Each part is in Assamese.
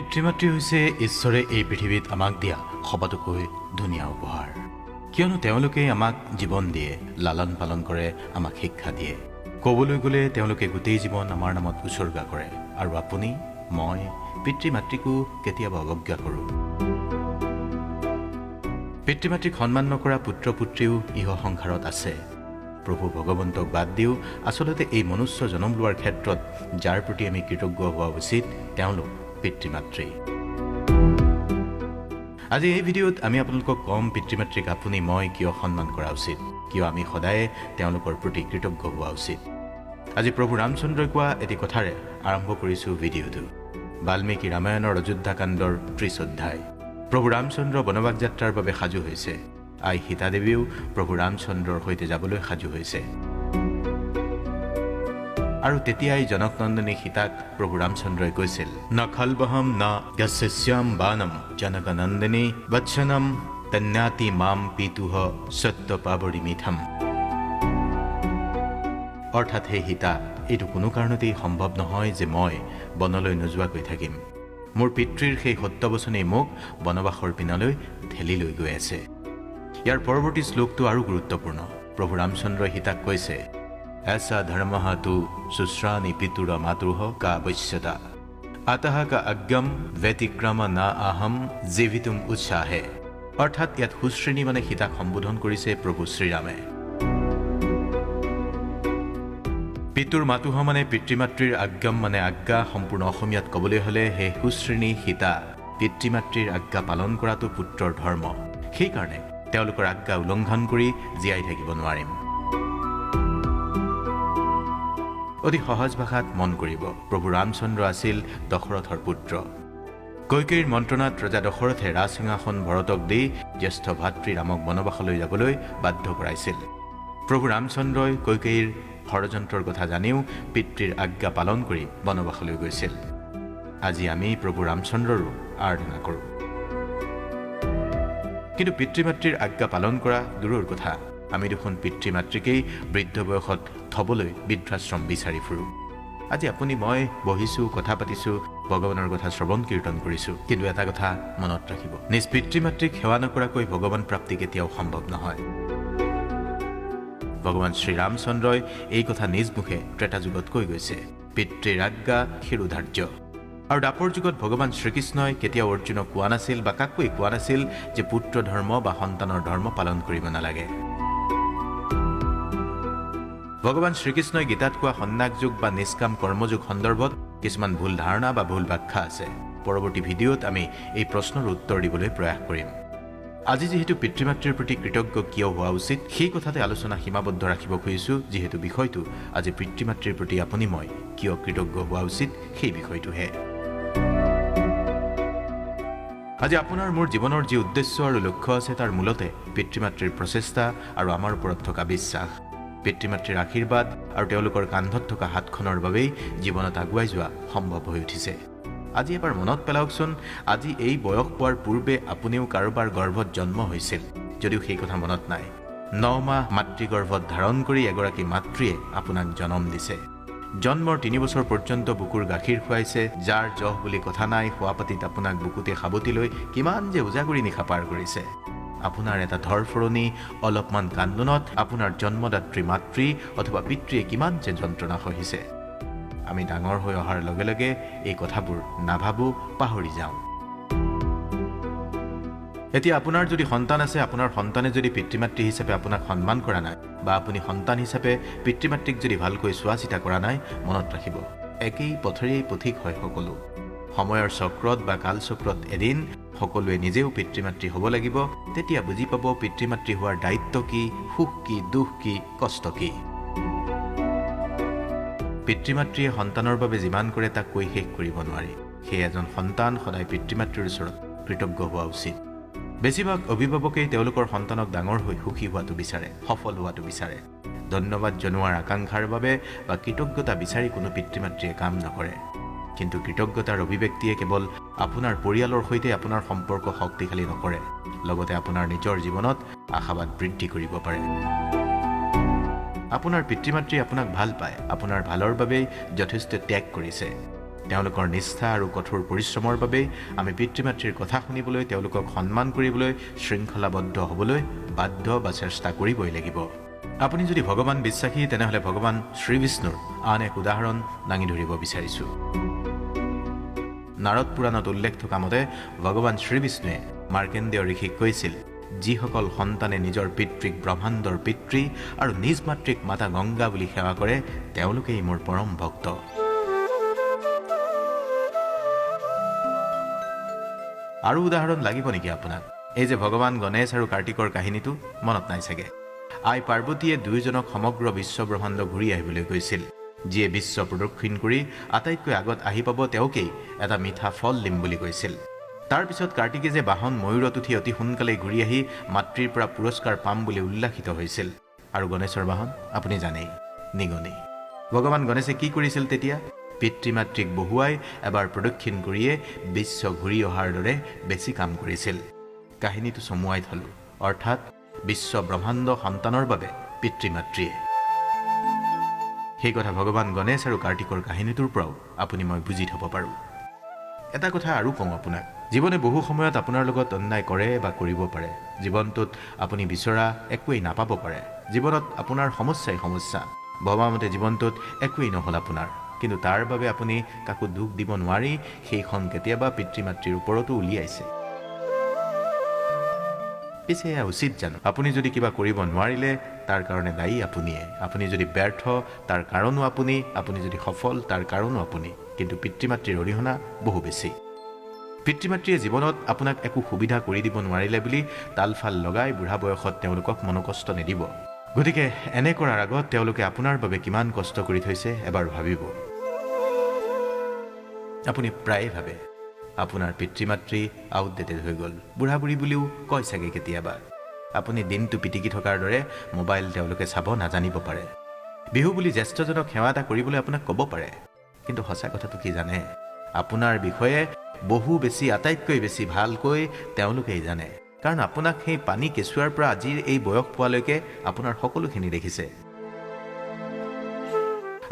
পিতৃ-মাতৃ হৈছে ঈশ্বৰে এই পৃথিৱীত আমাক দিয়া সবাতোকৈ ধুনীয়া উপহাৰ। কিয়নো তেওঁলোকে আমাক জীৱন দিয়ে, লালন পালন কৰে, আমাক শিক্ষা দিয়ে। ক'বলৈ গ'লে তেওঁলোকে গোটেই জীৱন আমাৰ নামত উৎসৰ্গা কৰে। আৰু আপুনি, মই পিতৃ-মাতৃকো কেতিয়াবা অৱজ্ঞা কৰোঁ। পিতৃ-মাতৃক সন্মান নকৰা পুত্ৰ-পুত্ৰীও ইহ সংসাৰত আছে। প্ৰভু ভগৱন্তক বাদ দিও আচলতে এই মনুষ্য জন্ম লোৱাৰ ক্ষেত্ৰত যাৰ প্ৰতি আমি কৃতজ্ঞ হোৱা উচিত তেওঁলোক পিতৃ-মাতৃ। আজি এই ভিডিঅ'ত আমি আপোনালোকক কম পিতৃ-মাতৃক আপুনি মই কিয় সন্মান কৰা উচিত, কিয় আমি সদায় তেওঁলোকৰ প্ৰতি কৃতজ্ঞ হোৱা উচিত। আজি প্ৰভু ৰামচন্দ্ৰই কোৱা এটি কথাৰে আৰম্ভ কৰিছোঁ ভিডিঅ'টো। বাল্মীকি ৰামায়ণৰ অযোধ্যাকাণ্ডৰ 30 অধ্যায়। প্ৰভু ৰামচন্দ্ৰ বনবাস যাত্ৰাৰ বাবে সাজু হৈছে। আই সীতা দেৱীও প্ৰভু ৰামচন্দ্ৰৰ সৈতে যাবলৈ সাজু হৈছে। আৰু তেতিয়াই জনক নন্দিনী সীতাক প্ৰভু ৰামচন্দ্ৰই কৈছিল, ন খলবহম ন যস্যাম বানম জনক নন্দিনী বৎসনম তন্যাতি মাম পিতুহ সত্য পাবৰি মিথম। অৰ্থাৎ হে সীতা, এইটো কোনো কাৰণতেই সম্ভৱ নহয় যে মই বনলৈ নোযোৱাকৈ থাকিম। মোৰ পিতৃৰ সেই সত্যবচনেই মোক বনবাসৰ পিনলৈ ঠেলি লৈ গৈ আছে। ইয়াৰ পৰৱৰ্তী শ্লোকটো আৰু গুৰুত্বপূৰ্ণ। প্ৰভু ৰামচন্দ্ৰই সীতাক কৈছে, ऐसा धर्मः तु शुश्रानि पितुर मातृः का अवश्यता अतः का अज्ञम व्यतिक्रम न अहम जीवितुम उत्साहे। অৰ্থাৎ ইয়াত সুশ্ৰেণী মানে সীতাক সম্বোধন কৰিছে প্ৰভু শ্ৰীৰামে। পিতুৰ মাতুহ মানে পিতৃ-মাতৃৰ আজ্ঞম মানে আজ্ঞা। সম্পূৰ্ণ অসমীয়াত ক'বলৈ হ'লে হে সুশ্ৰেণী সীতা, পিতৃ-মাতৃৰ আজ্ঞা পালন কৰাটো পুত্ৰৰ ধৰ্ম। সেইকাৰণে তেওঁলোকৰ আজ্ঞা উলংঘন কৰি জীয়াই থাকিব নোৱাৰিম। অতি সহজ ভাষাত মন কৰিব, প্ৰভু ৰামচন্দ্ৰ আছিল দশৰথৰ পুত্ৰ। কৈকেয়ীৰ মন্ত্ৰণাত ৰজা দশৰথে ৰাজসিংহাসন ভৰতক দি জ্যেষ্ঠ ভাতৃ ৰামক বনবাসলৈ যাবলৈ বাধ্য কৰাইছিল। প্ৰভু ৰামচন্দ্ৰই কৈকেয়ীৰ ষড়যন্ত্ৰৰ কথা জানিও পিতৃৰ আজ্ঞা পালন কৰি বনবাসলৈ গৈছিল। আজি আমি প্ৰভু ৰামচন্দ্ৰৰো আৰাধনা কৰোঁ। কিন্তু পিতৃ-মাতৃৰ আজ্ঞা পালন কৰা দূৰৰ কথা, আমি দেখোন পিতৃ-মাতৃকেই বৃদ্ধ বয়সত থবলৈ বৃদ্ধাশ্ৰম বিচাৰি ফুৰোঁ। আজি আপুনি মই বহিছোঁ, কথা পাতিছোঁ, ভগৱানৰ কথা শ্ৰৱণ কীৰ্তন কৰিছোঁ, কিন্তু এটা কথা মনত ৰাখিব, নিজ পিতৃ-মাতৃক সেৱা নকৰাকৈ ভগৱান প্ৰাপ্তি কেতিয়াও সম্ভৱ নহয়। ভগৱান শ্ৰীৰামচন্দ্ৰই এই কথা নিজ মুখে ত্ৰেতা যুগত কৈ গৈছে, পিতৃৰ আজ্ঞা শিৰোধাৰ্য। আৰু দাপৰ যুগত ভগৱান শ্ৰীকৃষ্ণই কেতিয়াও অৰ্জুনক কোৱা নাছিল বা কাকোৱে কোৱা নাছিল যে পুত্ৰ ধৰ্ম বা সন্তানৰ ধৰ্ম পালন কৰিব নালাগে। ভগৱান শ্ৰীকৃষ্ণই গীতাত কোৱা সন্ন্যাস যুগ বা নিষ্কাম কৰ্মযুগ সন্দৰ্ভত কিছুমান ভুল ধাৰণা বা ভুল ব্যাখ্যা আছে। পৰৱৰ্তী ভিডিঅ'ত আমি এই প্ৰশ্নৰ উত্তৰ দিবলৈ প্ৰয়াস কৰিম। আজি যিহেতু পিতৃ-মাতৃৰ প্ৰতি কৃতজ্ঞ কিয় হোৱা উচিত সেই কথাতে আলোচনা সীমাবদ্ধ ৰাখিব খুজিছোঁ, যিহেতু বিষয়টো আজি পিতৃ-মাতৃৰ প্ৰতি আপুনি মই কিয় কৃতজ্ঞ হোৱা উচিত সেই বিষয়টোহে। আজি আপোনাৰ মোৰ জীৱনৰ যি উদ্দেশ্য আৰু লক্ষ্য আছে তাৰ মূলতে পিতৃ-মাতৃৰ প্ৰচেষ্টা আৰু আমাৰ ওপৰত থকা বিশ্বাস। পিতৃ-মাতৃৰ আশীৰ্বাদ আৰু তেওঁলোকৰ কান্ধত থকা হাতখনৰ বাবেই জীৱনত আগুৱাই যোৱা সম্ভৱ হৈ উঠিছে। আজি এবাৰ মনত পেলাওকচোন, আজি এই বয়স পোৱাৰ পূৰ্বে আপুনিও কাৰোবাৰ গৰ্ভত জন্ম হৈছিল, যদিও সেই কথা মনত নাই। 9 মাহ মাতৃগৰ্ভত ধাৰণ কৰি এগৰাকী মাতৃয়ে আপোনাক জন্ম দিছে। জন্মৰ 3 বছৰ পৰ্যন্ত বুকুৰ গাখীৰ খুৱাইছে, যাৰ জহ বুলি কথা নাই, শোৱাপাতিত আপোনাক বুকুতে সাৱটি লৈ কিমান যে উজাগৰি নিশা পাৰ কৰিছে। আপোনাৰ এটা ধৰফৰণি, অলপমান কান্দোনত আপোনাৰ জন্মদাত্ৰী মাতৃ অথবা পিতৃয়ে কিমান যে যন্ত্ৰণা সহিছে। আমি ডাঙৰ হৈ অহাৰ লগে লগে এই কথাবোৰ নাভাবোঁ, পাহৰি যাওঁ। এতিয়া আপোনাৰ যদি সন্তান আছে, আপোনাৰ সন্তানে যদি পিতৃ-মাতৃ হিচাপে আপোনাক সন্মান কৰা নাই বা আপুনি সন্তান হিচাপে পিতৃ-মাতৃক যদি ভালকৈ চোৱা চিতা কৰা নাই, মনত ৰাখিব, একেই পথৰেই পথিক হয় সকলো। সময়ৰ চক্ৰত বা কালচক্ৰত এদিন সকলোৱে নিজেও পিতৃ-মাতৃ হ'ব লাগিব। তেতিয়া বুজি পাব পিতৃ-মাতৃ হোৱাৰ দায়িত্ব কি, সুখ কি, দুখ কি, কষ্ট কি। পিতৃ-মাতৃয়ে সন্তানৰ বাবে যিমান কৰে তাক কৈ শেষ কৰিব নোৱাৰি। সেয়ে এজন সন্তান সদায় পিতৃ-মাতৃৰ ওচৰত কৃতজ্ঞ হোৱা উচিত। বেছিভাগ অভিভাৱকেই তেওঁলোকৰ সন্তানক ডাঙৰ হৈ সুখী হোৱাটো বিচাৰে, সফল হোৱাটো বিচাৰে। ধন্যবাদ জনোৱাৰ আকাংক্ষাৰ বাবে বা কৃতজ্ঞতা বিচাৰি কোনো পিতৃ-মাতৃয়ে কাম নকৰে। কিন্তু কৃতজ্ঞতাৰ অভিব্যক্তিয়ে কেৱল আপোনাৰ পৰিয়ালৰ সৈতে আপোনাৰ সম্পৰ্ক শক্তিশালী নকৰে, লগতে আপোনাৰ নিজৰ জীৱনত আশাবাদ বৃদ্ধি কৰিব পাৰে। আপোনাৰ পিতৃ-মাতৃ আপোনাক ভাল পায়, আপোনাৰ ভালৰ বাবেই যথেষ্ট ত্যাগ কৰিছে। তেওঁলোকৰ নিষ্ঠা আৰু কঠোৰ পৰিশ্ৰমৰ বাবে আমি পিতৃ মাতৃৰ কথা শুনিবলৈ, তেওঁলোকক সন্মান কৰিবলৈ, শৃংখলাবদ্ধ হ'বলৈ বাধ্য বা চেষ্টা কৰিবই লাগিব। আপুনি যদি ভগৱান বিশ্বাসী, তেনেহ'লে ভগৱান শ্ৰীবিষ্ণুৰ আন এক উদাহৰণ দাঙি ধৰিব বিচাৰিছোঁ। নাৰদ পুৰাণত উল্লেখ থকা মতে ভগৱান শ্ৰীবিষ্ণুৱে মাৰ্কেন্দ্ৰেয় ঋষিক কৈছিল, যিসকল সন্তানে নিজৰ পিতৃক ব্ৰহ্মাণ্ডৰ পিতৃ আৰু নিজ মাতৃক মাতা গংগা বুলি সেৱা কৰে, তেওঁলোকেই মোৰ পৰম ভক্ত। আৰু উদাহৰণ লাগিব নেকি আপোনাক? এই যে ভগৱান গণেশ আৰু কাৰ্তিকৰ কাহিনীটো মনত নাই চাগে। আই পাৰ্বতীয়ে দুয়োজনক সমগ্ৰ বিশ্ব ব্ৰহ্মাণ্ড ঘূৰি আহিবলৈ কৈছিল। যিয়ে বিশ্ব প্ৰদক্ষিণ কৰি আটাইতকৈ আগত আহি পাব, তেওঁকেই এটা মিঠা ফল দিম বুলি কৈছিল। তাৰ পিছত কাৰ্তিকে যে বাহন ময়ূৰত উঠি অতি সোনকালেই ঘূৰি আহি মাতৃৰ পৰা পুৰস্কাৰ পাম বুলি উল্লাসিত হৈছিল। আৰু গণেশৰ বাহন আপুনি জানেই, নিগনি। ভগৱান গণেশে কি কৰিছিল তেতিয়া? পিতৃ মাতৃক বহুৱাই এবাৰ প্ৰদক্ষিণ কৰিয়ে বিশ্ব ঘূৰি অহাৰ দৰে বেছি কাম কৰিছিল। কাহিনীটো চমুৱাই থলোঁ, অৰ্থাৎ বিশ্ব ব্ৰহ্মাণ্ড সন্তানৰ বাবে পিতৃ মাতৃয়ে। সেই কথা ভগৱান গণেশ আৰু কাৰ্তিকৰ কাহিনীটোৰ পৰাও আপুনি মই বুজি থ'ব পাৰোঁ। এটা কথা আৰু কওঁ আপোনাক, জীৱনে বহু সময়ত আপোনাৰ লগত অন্যায় কৰে বা কৰিব পাৰে। জীৱনটোত আপুনি বিচৰা একোৱেই নাপাব পাৰে। জীৱনত আপোনাৰ সমস্যাই সমস্যা। ভবামতে জীৱনটোত একোৱেই নহ'ল আপোনাৰ, কিন্তু তাৰ বাবে আপুনি কাকো দুখ দিব নোৱাৰি সেইখন কেতিয়াবা পিতৃ মাতৃৰ ওপৰতো উলিয়াইছে। পিছে এয়া উচিত জানো? আপুনি যদি কিবা কৰিব নোৱাৰিলে তাৰ কাৰণে দায়ী আপুনিয়ে। আপুনি যদি ব্যৰ্থ তাৰ কাৰণো আপুনি যদি সফল তাৰ কাৰণো আপুনি। কিন্তু পিতৃ মাতৃৰ অৰিহণা বহু বেছি। পিতৃ মাতৃয়ে জীৱনত আপোনাক একো সুবিধা কৰি দিব নোৱাৰিলে বুলি তালফাল লগাই বুঢ়া বয়সত তেওঁলোকক মনোকষ্ট নিদিব। গতিকে এনে কৰাৰ আগত তেওঁলোকে আপোনাৰ বাবে কিমান কষ্ট কৰি থৈছে এবাৰ ভাবিব। আপুনি প্ৰায়ে ভাবে আপোনাৰ পিতৃ মাতৃ আউটডেটেড হৈ গ'ল, বুঢ়া বুঢ়ী বুলিও কয় চাগে কেতিয়াবা। আপুনি দিনটো পিটিকি থকাৰ দৰে মোবাইল তেওঁলোকে চাব নাজানিব পাৰে। বিহু বুলি জ্যেষ্ঠজনক সেৱা এটা কৰিবলৈ আপোনাক ক'ব পাৰে। কিন্তু সঁচা কথাটো কি জানে? আপোনাৰ বিষয়ে বহু বেছি, আটাইতকৈ বেছি ভালকৈ তেওঁলোকেই জানে। কাৰণ আপোনাক সেই পানী কেঁচুৱাৰ পৰা আজিৰ এই বয়স পোৱালৈকে আপোনাৰ সকলোখিনি দেখিছে।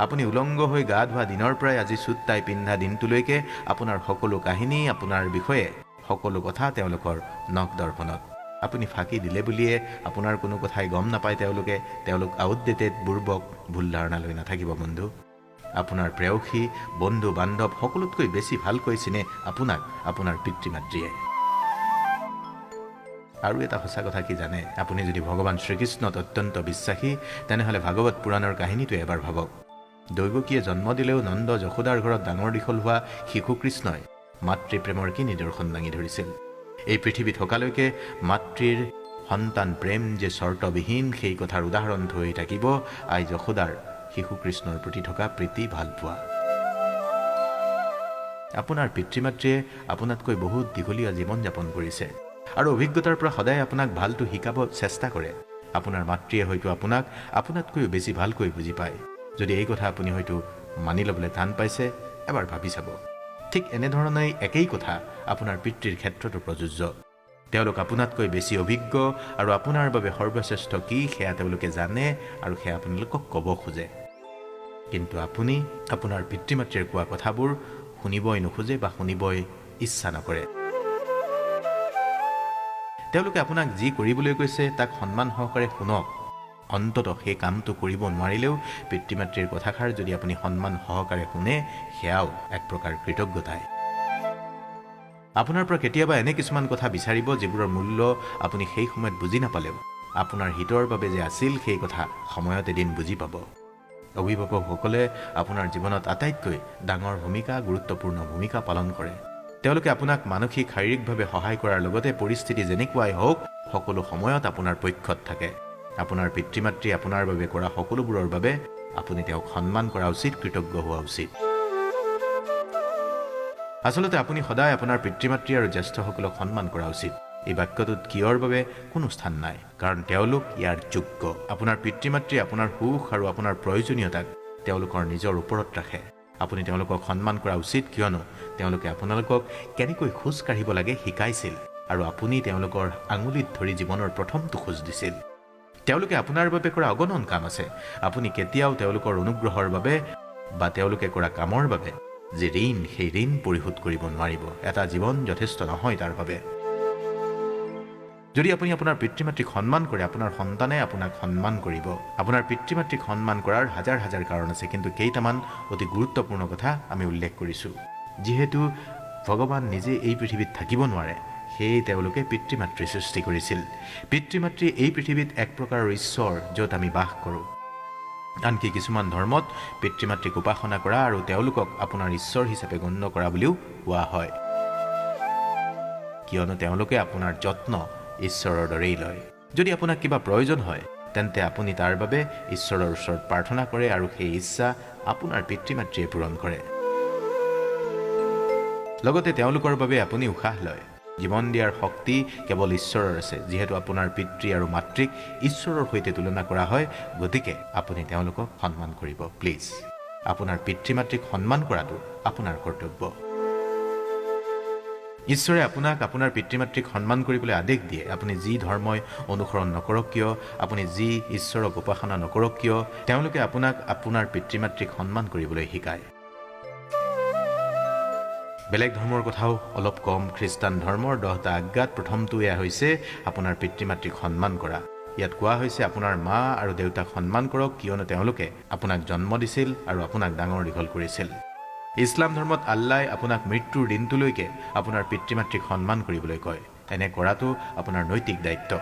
আপুনি উলংগ হৈ গা ধোৱা দিনৰ পৰাই আজি চুট টাই পিন্ধা দিনটোলৈকে আপোনাৰ সকলো কাহিনী, আপোনাৰ বিষয়ে সকলো কথা তেওঁলোকৰ নখ দৰ্পণত। আপুনি ফাঁকি দিলে বুলিয়ে আপোনাৰ কোনো কথাই গম নাপায় তেওঁলোক আউটডেটেড, বুৰ্বক, ভুল ধাৰণা লৈ নাথাকিব বন্ধু। আপোনাৰ প্ৰেয়সী, বন্ধু বান্ধৱ সকলোতকৈ বেছি ভালকৈ চিনে আপোনাক আপোনাৰ পিতৃ মাতৃয়ে। আৰু এটা সঁচা কথা কি জানে? আপুনি যদি ভগৱান শ্ৰীকৃষ্ণত অত্যন্ত বিশ্বাসী, তেনেহ'লে ভাগৱত পুৰাণৰ কাহিনীটো এবাৰ ভাবক। দৈৱকীয়ে জন্ম দিলেও নন্দ যশোদাৰ ঘৰত ডাঙৰ দীঘল হোৱা শিশু কৃষ্ণই মাতৃপ্ৰেমৰ কি নিদৰ্শন দাঙি ধৰিছিল? এই পৃথিৱী থকালৈকে মাতৃৰ সন্তান প্ৰেম যে চৰ্তবিহীন, সেই কথাৰ উদাহৰণ হৈ থাকিব আই যশোদাৰ শিশু কৃষ্ণৰ প্ৰতি থকা প্ৰীতি, ভালপোৱা। আপোনাৰ পিতৃ মাতৃয়ে আপোনাতকৈ বহুত দীঘলীয়া জীৱন যাপন কৰিছে আৰু অভিজ্ঞতাৰ পৰা সদায় আপোনাক ভালটো শিকাব চেষ্টা কৰে। আপোনাৰ মাতৃয়ে হয়তো আপোনাক আপোনাতকৈও বেছি ভালকৈ বুজি পায়। যদি এই কথা আপুনি হয়তো মানি ল'বলৈ টান পাইছে, এবাৰ ভাবি চাব। ঠিক এনেধৰণেই একেই কথা আপোনাৰ পিতৃৰ ক্ষেত্ৰতো প্ৰযোজ্য। তেওঁলোক আপোনাতকৈ বেছি অভিজ্ঞ আৰু আপোনাৰ বাবে সৰ্বশ্ৰেষ্ঠ কি সেয়া তেওঁলোকে জানে আৰু সেয়া আপোনালোকক ক'ব খোজে। কিন্তু আপুনি আপোনাৰ পিতৃ মাতৃৰ কোৱা কথাবোৰ শুনিবই নোখোজে বা শুনিবই ইচ্ছা নকৰে। তেওঁলোকে আপোনাক যি কৰিবলৈ কৈছে তাক সন্মান সহকাৰে শুনক। অন্ততঃ সেই কামটো কৰিব নোৱাৰিলেও পিতৃ মাতৃৰ কথাষাৰ যদি আপুনি সন্মান সহকাৰে শুনে, সেয়াও এক প্ৰকাৰ কৃতজ্ঞতাই। আপোনাৰ পৰা কেতিয়াবা এনে কিছুমান কথা বিচাৰিব যিবোৰৰ মূল্য আপুনি সেই সময়ত বুজি নাপালেও আপোনাৰ হিতৰ বাবে যে আছিল সেই কথা সময়ত এদিন বুজি পাব। অভিভাৱকসকলে আপোনাৰ জীৱনত আটাইতকৈ ডাঙৰ ভূমিকা, গুৰুত্বপূৰ্ণ ভূমিকা পালন কৰে। তেওঁলোকে আপোনাক মানসিক, শাৰীৰিকভাৱে সহায় কৰাৰ লগতে পৰিস্থিতি যেনেকুৱাই হওক সকলো সময়ত আপোনাৰ পক্ষত থাকে। আপোনাৰ পিতৃ মাতৃ আপোনাৰ বাবে কৰা সকলোবোৰৰ বাবে আপুনি তেওঁক সন্মান কৰা উচিত, কৃতজ্ঞ হোৱা উচিত। আচলতে আপুনি সদায় আপোনাৰ পিতৃ মাতৃ আৰু জ্যেষ্ঠসকলক সন্মান কৰা উচিত। এই বাক্যটোত কিয়ৰ বাবে কোনো স্থান নাই, কাৰণ তেওঁলোক ইয়াৰ যোগ্য। আপোনাৰ পিতৃ মাতৃ আপোনাৰ সুখ আৰু আপোনাৰ প্ৰয়োজনীয়তাক তেওঁলোকৰ নিজৰ ওপৰত ৰাখে। আপুনি তেওঁলোকক সন্মান কৰা উচিত, কিয়নো তেওঁলোকে আপোনালোকক কেনেকৈ খোজ কাঢ়িব লাগে শিকাইছিল আৰু আপুনি তেওঁলোকৰ আঙুলিত ধৰি জীৱনৰ প্ৰথমটো খোজ দিছিল। তেওঁলোকে আপোনাৰ বাবে কৰা অগণন কাম আছে। আপুনি কেতিয়াও তেওঁলোকৰ অনুগ্ৰহৰ বাবে বা তেওঁলোকে কৰা কামৰ বাবে যি ঋণ সেই ঋণ পৰিশোধ কৰিব নোৱাৰিব। এটা জীৱন যথেষ্ট নহয় তাৰ বাবে। যদি আপুনি আপোনাৰ পিতৃ মাতৃক সন্মান কৰে, আপোনাৰ সন্তানে আপোনাক সন্মান কৰিব। আপোনাৰ পিতৃ মাতৃক সন্মান কৰাৰ হাজাৰ হাজাৰ কাৰণ আছে, কিন্তু কেইটামান অতি গুৰুত্বপূৰ্ণ কথা আমি উল্লেখ কৰিছোঁ। যিহেতু ভগৱান নিজে এই পৃথিৱীত থাকিব নোৱাৰে, সেয়ে তেওঁলোকে পিতৃ মাতৃ সৃষ্টি কৰিছিল। পিতৃ মাতৃ এই পৃথিৱীত এক প্ৰকাৰৰ ঈশ্বৰ, য'ত আমি বাস কৰোঁ। আনকি কিছুমান ধৰ্মত পিতৃ মাতৃক উপাসনা কৰা আৰু তেওঁলোকক আপোনাৰ ঈশ্বৰ হিচাপে গণ্য কৰা বুলিও কোৱা হয়, কিয়নো তেওঁলোকে আপোনাৰ যত্ন ঈশ্বৰৰ দৰেই লয়। যদি আপোনাক কিবা প্ৰয়োজন হয়, তেন্তে আপুনি তাৰ বাবে ঈশ্বৰৰ ওচৰত প্ৰাৰ্থনা কৰে আৰু সেই ইচ্ছা আপোনাৰ পিতৃ মাতৃয়ে পূৰণ কৰে। লগতে তেওঁলোকৰ বাবে আপুনি উশাহ লয়। জীৱন দিয়াৰ শক্তি কেৱল ঈশ্বৰৰ আছে। যিহেতু আপোনাৰ পিতৃ আৰু মাতৃক ঈশ্বৰৰ সৈতে তুলনা কৰা হয়, গতিকে আপুনি তেওঁলোকক সন্মান কৰিব। প্লিজ, আপোনাৰ পিতৃ মাতৃক সন্মান কৰাটো আপোনাৰ কৰ্তব্য। ঈশ্বৰে আপোনাক আপোনাৰ পিতৃ মাতৃক সন্মান কৰিবলৈ আদেশ দিয়ে। আপুনি যি ধৰ্মই অনুসৰণ নকৰক কিয়, আপুনি যি ঈশ্বৰক উপাসনা নকৰক কিয়, তেওঁলোকে আপোনাক আপোনাৰ পিতৃ মাতৃক সন্মান কৰিবলৈ শিকায়। বেলেগ ধৰ্মৰ কথাও অলপ কম। খ্ৰীষ্টান ধৰ্মৰ 10টা আজ্ঞাত প্ৰথমটো এয়া হৈছে আপোনাৰ পিতৃ মাতৃক সন্মান কৰা। ইয়াত কোৱা হৈছে আপোনাৰ মা আৰু দেউতাক সন্মান কৰক, কিয়নো তেওঁলোকে আপোনাক জন্ম দিছিল আৰু আপোনাক ডাঙৰ দীঘল কৰিছিল। ইছলাম ধৰ্মত আল্লাই আপোনাক মৃত্যুৰ দিনটোলৈকে আপোনাৰ পিতৃ মাতৃক সন্মান কৰিবলৈ কয়। এনে কৰাটো আপোনাৰ নৈতিক দায়িত্ব।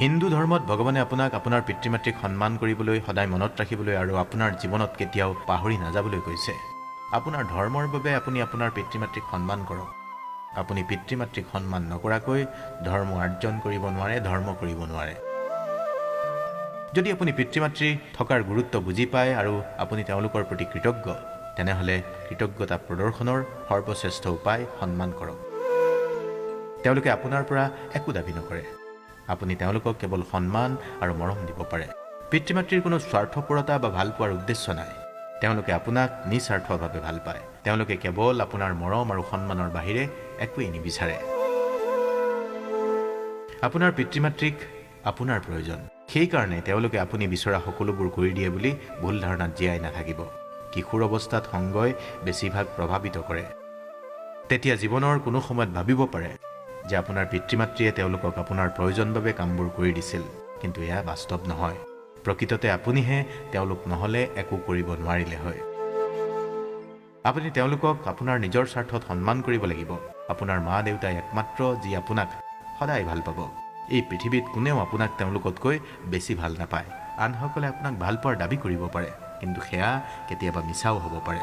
হিন্দু ধৰ্মত ভগৱানে আপোনাক আপোনাৰ পিতৃ মাতৃক সন্মান কৰিবলৈ, সদায় মনত ৰাখিবলৈ আৰু আপোনাৰ জীৱনত কেতিয়াও পাহৰি নাযাবলৈ কৈছে। আপোনাৰ ধৰ্মৰ বাবে আপুনি আপোনাৰ পিতৃ মাতৃক সন্মান কৰক। আপুনি পিতৃ মাতৃক সন্মান নকৰাকৈ ধৰ্ম আৰ্জন কৰিব নোৱাৰে, ধৰ্ম কৰিব নোৱাৰে। যদি আপুনি পিতৃ মাতৃ থকাৰ গুৰুত্ব বুজি পায় আৰু আপুনি তেওঁলোকৰ প্ৰতি কৃতজ্ঞ, তেনেহ'লে কৃতজ্ঞতা প্ৰদৰ্শনৰ সৰ্বশ্ৰেষ্ঠ উপায় সন্মান কৰক। তেওঁলোকে আপোনাৰ পৰা একো দাবী নকৰে। আপুনি তেওঁলোকক কেৱল সন্মান আৰু মৰম দিব পাৰে। পিতৃ মাতৃৰ কোনো স্বাৰ্থপৰতা বা ভাল পোৱাৰ উদ্দেশ্য নাই। তেওঁলোকে আপোনাক নিস্বাৰ্থভাৱে ভাল পায়। তেওঁলোকে কেৱল আপোনাৰ মৰম আৰু সন্মানৰ বাহিৰে একোৱেই নিবিচাৰে। আপোনাৰ পিতৃ মাতৃক আপোনাৰ প্ৰয়োজন। সেইকাৰণে তেওঁলোকে আপুনি বিচৰা সকলোবোৰ কৰি দিয়ে বুলি ভুল ধাৰণাত জীয়াই নাথাকিব। কিশোৰ অৱস্থাত সংগই বেছিভাগ প্ৰভাৱিত কৰে। তেতিয়া জীৱনৰ কোনো সময়ত ভাবিব পাৰে যে আপোনাৰ পিতৃ মাতৃয়ে তেওঁলোকক আপোনাৰ প্ৰয়োজন বাবে কামবোৰ কৰি দিছিল, কিন্তু এয়া বাস্তৱ নহয়। প্ৰকৃততে আপুনিহে তেওঁলোক নহ'লে একো কৰিব নোৱাৰিলে হয়। আপুনি তেওঁলোকক আপোনাৰ নিজৰ স্বাৰ্থত সন্মান কৰিব লাগিব। আপোনাৰ মা দেউতাই একমাত্ৰ যি আপোনাক সদায় ভাল পাব। এই পৃথিৱীত কোনেও আপোনাক তেওঁলোকতকৈ বেছি ভাল নাপায়। আনসকলে আপোনাক ভাল পোৱাৰ দাবী কৰিব পাৰে, কিন্তু সেয়া কেতিয়াবা মিছাও হ'ব পাৰে।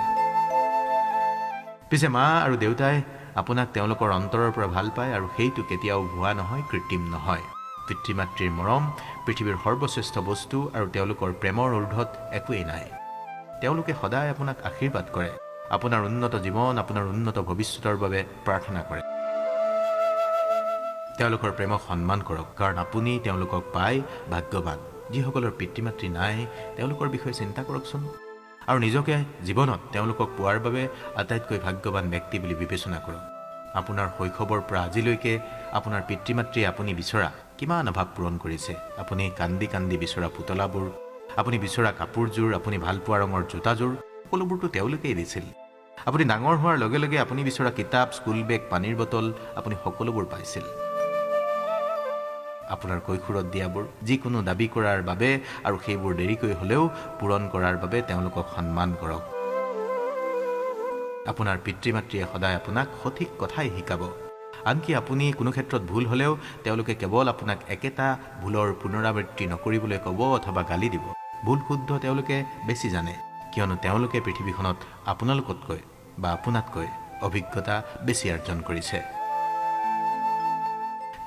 পিছে মা আৰু দেউতাই আপোনাক তেওঁলোকৰ অন্তৰৰ পৰা ভাল পায়, আৰু সেইটো কেতিয়াও ভুৱা নহয়, কৃত্ৰিম নহয়। পিতৃ মাতৃৰ মৰম পৃথিৱীৰ সৰ্বশ্ৰেষ্ঠ বস্তু, আৰু তেওঁলোকৰ প্ৰেমৰ ঊৰ্ধত একোৱেই নাই। তেওঁলোকে সদায় আপোনাক আশীৰ্বাদ কৰে, আপোনাৰ উন্নত জীৱন, আপোনাৰ উন্নত ভৱিষ্যতৰ বাবে প্ৰাৰ্থনা কৰে। তেওঁলোকৰ প্ৰেমক সন্মান কৰক, কাৰণ আপুনি তেওঁলোকক পাই ভাগ্যৱান। যিসকলৰ পিতৃ মাতৃ নাই, তেওঁলোকৰ বিষয়ে চিন্তা কৰকচোন, আৰু নিজকে জীৱনত তেওঁলোকক পোৱাৰ বাবে আটাইতকৈ ভাগ্যৱান ব্যক্তি বুলি বিবেচনা কৰক। আপোনাৰ শৈশৱৰ পৰা আজিলৈকে আপোনাৰ পিতৃ মাতৃয়ে আপুনি বিচৰা কিমান অভাৱ পূৰণ কৰিছে। আপুনি কান্দি কান্দি বিচৰা পুতলাবোৰ, আপুনি বিচৰা কাপোৰযোৰ, আপুনি ভালপোৱা ৰঙৰ জোতাযোৰ, সকলোবোৰতো তেওঁলোকেই দিছিল। আপুনি ডাঙৰ হোৱাৰ লগে লগে আপুনি বিচৰা কিতাপ, স্কুল বেগ, পানীৰ বটল, আপুনি সকলোবোৰ পাইছিল। আপোনাৰ কৈশোৰত দিয়াবোৰ, যিকোনো দাবী কৰাৰ বাবে আৰু সেইবোৰ দেৰিকৈ হ'লেও পূৰণ কৰাৰ বাবে তেওঁলোকক সন্মান কৰক। আপোনাৰ পিতৃ মাতৃয়ে সদায় আপোনাক সঠিক কথাই শিকাব। আনকি আপুনি কোনো ক্ষেত্ৰত ভুল হ'লেও তেওঁলোকে কেৱল আপোনাক একেটা ভুলৰ পুনৰাবৃত্তি নকৰিবলৈ ক'ব অথবা গালি দিব। ভুল শুদ্ধ তেওঁলোকে বেছি জানে, কিয়নো তেওঁলোকে পৃথিৱীখনত আপোনালোকতকৈ বা আপোনাতকৈ অভিজ্ঞতা বেছি অৰ্জন কৰিছে।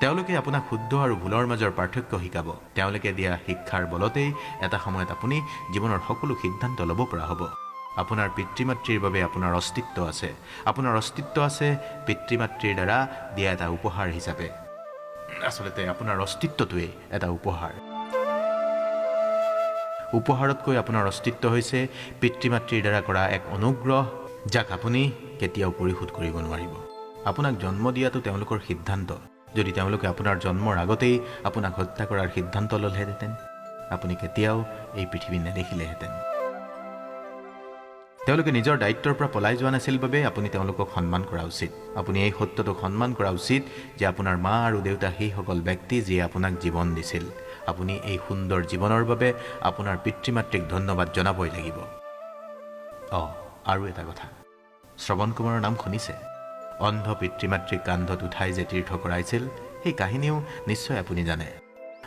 তেওঁলোকে আপোনাক শুদ্ধ আৰু ভুলৰ মাজৰ পাৰ্থক্য শিকাব। তেওঁলোকে দিয়া শিক্ষাৰ বলতেই এটা সময়ত আপুনি জীৱনৰ সকলো সিদ্ধান্ত ল'ব পৰা হ'ব। আপোনাৰ পিতৃ মাতৃৰ বাবে আপোনাৰ অস্তিত্ব আছে। আপোনাৰ অস্তিত্ব আছে পিতৃ মাতৃৰ দ্বাৰা দিয়া এটা উপহাৰ হিচাপে। আচলতে আপোনাৰ অস্তিত্বটোৱেই এটা উপহাৰ। উপহাৰতকৈ আপোনাৰ অস্তিত্ব হৈছে পিতৃ মাতৃৰ দ্বাৰা কৰা এক অনুগ্ৰহ, যাক আপুনি কেতিয়াও পৰিশোধ কৰিব নোৱাৰিব। আপোনাক জন্ম দিয়াটো তেওঁলোকৰ সিদ্ধান্ত। যদি তেওঁলোকে আপোনাৰ জন্মৰ আগতেই আপোনাক হত্যা কৰাৰ সিদ্ধান্ত ল'লেহেঁতেন, আপুনি কেতিয়াও এই পৃথিৱী নেদেখিলেহেঁতেন। তেওঁলোকে নিজৰ দায়িত্বৰ পৰা পলাই যোৱা নাছিল বাবে আপুনি তেওঁলোকক সন্মান কৰা উচিত। আপুনি এই সত্যটোক সন্মান কৰা উচিত যে আপোনাৰ মা আৰু দেউতা সেইসকল ব্যক্তি যিয়ে আপোনাক জীৱন দিছিল। আপুনি এই সুন্দৰ জীৱনৰ বাবে আপোনাৰ পিতৃ মাতৃক ধন্যবাদ জনাবই লাগিব। আৰু এটা কথা, শ্ৰৱণ কুমাৰৰ নাম শুনিছে? অন্ধ পিতৃ মাতৃক কান্ধত উঠাই যে তীৰ্থ কৰাইছিল, সেই কাহিনীও নিশ্চয় আপুনি জানে।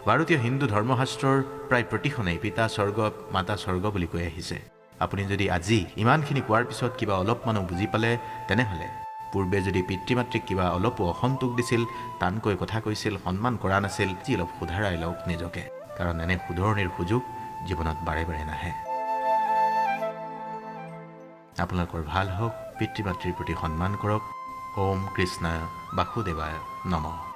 ভাৰতীয় হিন্দু ধৰ্মশাস্ত্ৰৰ প্ৰায় প্ৰতিখনেই পিতা স্বৰ্গ মাতা স্বৰ্গ বুলি কৈ আহিছে। আপুনি যদি আজি ইমানখিনি কোৱাৰ পিছত কিবা অলপমানো বুজি পালে, তেনেহ'লে পূৰ্বে যদি পিতৃ মাতৃক কিবা অলপো অসন্তোষ দিছিল, টানকৈ কথা কৈছিল, সন্মান কৰা নাছিল, যি অলপ শুধৰাই লওক নিজকে, কাৰণ এনে শুধৰণিৰ সুযোগ জীৱনত বাৰে বাৰে নাহে। আপোনালোকৰ ভাল হওক, পিতৃ মাতৃৰ প্ৰতি সন্মান কৰক। ওম কৃষ্ণায় বাসুদেৱায় নমঃ।